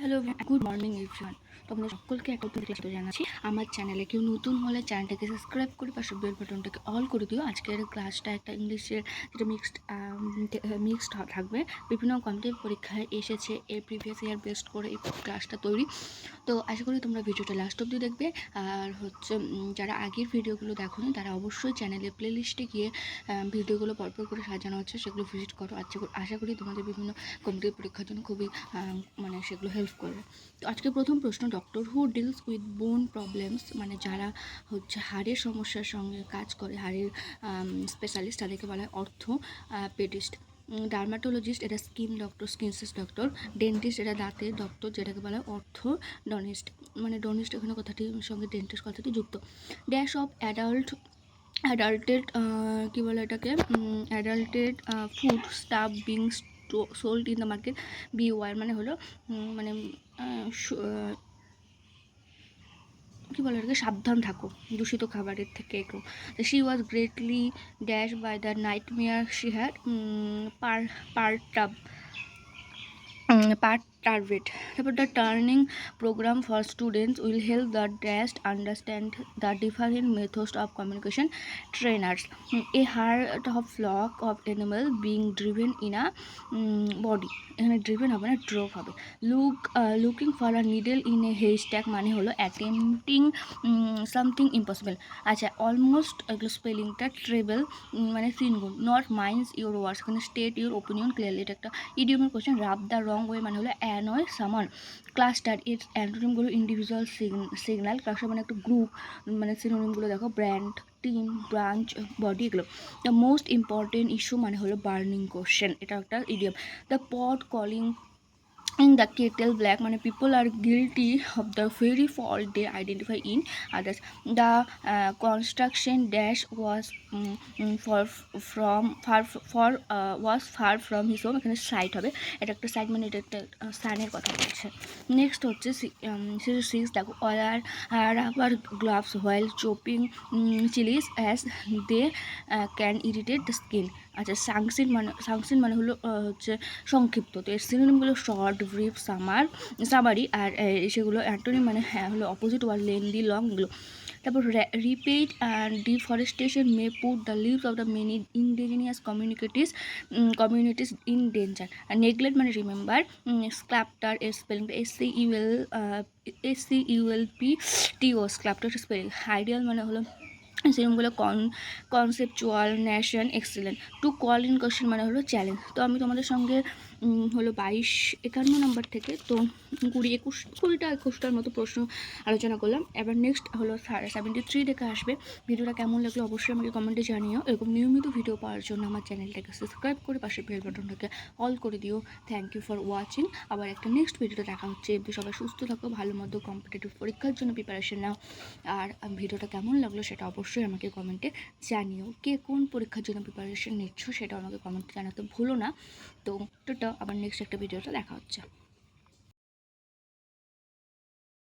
Hello, good morning everyone. তো আপনাদের সকলকে একটা ক্লাস জানাচ্ছি। আমার চ্যানেলে কেউ নতুন হলে চ্যানেলটাকে সাবস্ক্রাইব করে পাশে বেল বাটনটাকে অল করে দিও। আজকের ক্লাসটা একটা ইংলিশের যেটা মিক্সড থাকবে। বিভিন্ন কম্পিটিটিভ পরীক্ষায় এসেছে এর প্রিভিয়াস ইয়ার বেস্ট করে এই ক্লাসটা তৈরি। তো আশা করি তোমরা ভিডিওটা লাস্ট অবধি দেখবে। আর হচ্ছে যারা আগের ভিডিওগুলো দেখোনি তারা অবশ্যই চ্যানেলে প্লেলিস্টে গিয়ে ভিডিওগুলো পরপর করে সাজানো হচ্ছে, সেগুলো ভিজিট করো। আশা করি তোমাদের বিভিন্ন কম্পিটিটিভ পরীক্ষার জন্য খুবই মানে সেগুলো হেল্প করবে। তো আজকে প্রথম প্রশ্ন, ডক্টর হু ডিলস উইথ বোন প্রবলেমস, মানে যারা হচ্ছে হাড়ের সমস্যার সঙ্গে কাজ করে, হাড়ের স্পেশালিস্ট, তাদেরকে বলা হয় অর্থোপেডিস্ট। ডার্মাটোলজিস্ট এটা স্কিন ডক্টর, স্কিনসেস ডক্টর। ডেন্টিস্ট এটা দাঁতের ডক্টর, যেটাকে বলা হয় অর্থোডন্টিস্ট, মানে ডন্টিস্ট এখানে কথাটির সঙ্গে ডেন্টিস্ট কথাটি যুক্ত। ড্যাশ অফ অ্যাডাল্টেড কী বলে এটাকে, adulterated food stuff being sold in the market, beware মানে হলো মানে কী বলে এটাকে, সাবধান থাকো দূষিত খাবারের থেকে একটু। She was greatly dashed by the nightmare she had perturbed. তারপর the turning programme for students will help the dust understand the different methods of communication trainers. A herd of flock of animal being driven in a body, এখানে driven হবে না, drove হবে। Looking for a needle in a haystack মানে হলো attempting something impossible. আচ্ছা, almost এগুলো স্পেলিংটা treble মানে 3 গুণ। নট মাইন্ডস ইউর ওয়ার্ডস, এখানে স্টেট ইউর ওপিনিয়ন ক্লিয়ারলি, এটা একটা ইডিয়মের question. Rub the wrong way মানে হলো অ্যানয় সামান। ক্লাস্টার এর অ্যান্টোনিমগুলো ইন্ডিভিজুয়াল সিগন্যাল, ক্লাস্টার মানে একটা গ্রুপ, মানে সিনোনিমগুলো দেখো ব্র্যান্ড, টিম, ব্রাঞ্চ, বডি, এগুলো। দ্য মোস্ট ইম্পর্টেন্ট ইস্যু মানে হলো বার্নিং কোশ্চেন, এটা একটা idiom. The pot calling in the kettle black, মানে people are guilty of the very fault they identify in others. The construction dash was was far from his home, এখানে site হবে, এটা একটা site মানে এটা একটা সানের কথা বলছে। নেক্সট হচ্ছে 6 দেখো, wear rubber gloves while chopping chillies as they can irritate the skin. আচ্ছা, সাংসিন মানে হলো হচ্ছে সংক্ষিপ্ত, তো এর সিনোনিমগুলো শর্ট, ব্রিফ, সামারি, আর সেগুলো অ্যান্টোনিম মানে হ্যাঁ হলো অপোজিট ওয়ার্ড, লেন্দি, লং, এগুলো। তারপর repeat and deforestation may put the lives of the many indigenous communities in danger. আর নেগলেক্ট মানে রিমেম্বার। স্ক্ল্যাপ্টার এর স্পেলিংটা SCULPTO, স্ক্ল্যাপ্টার স্পেলিং। আইডিয়াল মানে হলো সেরকমগুলো conceptual, nation, excellent. To call in question মানে হলো চ্যালেঞ্জ। তো আমি তোমাদের সঙ্গে হলো 51 নম্বর থেকে তো 21টার মতো প্রশ্ন আলোচনা করলাম। এবার নেক্সট হলো 73 থেকে আসবে। ভিডিওটা কেমন লাগলো অবশ্যই আমাকে কমেন্টে জানিও। এরকম নিয়মিত ভিডিও পাওয়ার জন্য আমার চ্যানেলটাকে সাবস্ক্রাইব করে পাশে বেল বাটনটাকে অল করে দিও। Thank you for watching. আবার একটা নেক্সট ভিডিওতে দেখা হচ্ছে। সবাই সুস্থ থাকো, ভালো মতো কম্পিটিটিভ পরীক্ষার জন্য প্রিপারেশন নাও। আর ভিডিওটা কেমন লাগলো সেটা অবশ্যই আমাকে কমেন্টে জানিও। কে কোন পরীক্ষার জন্য প্রিপারেশন নিচ্ছ সেটা আমাকে কমেন্টে জানাতে ভুলো না। তো আবার নেক্সট একটা ভিডিওতে দেখা হচ্ছে।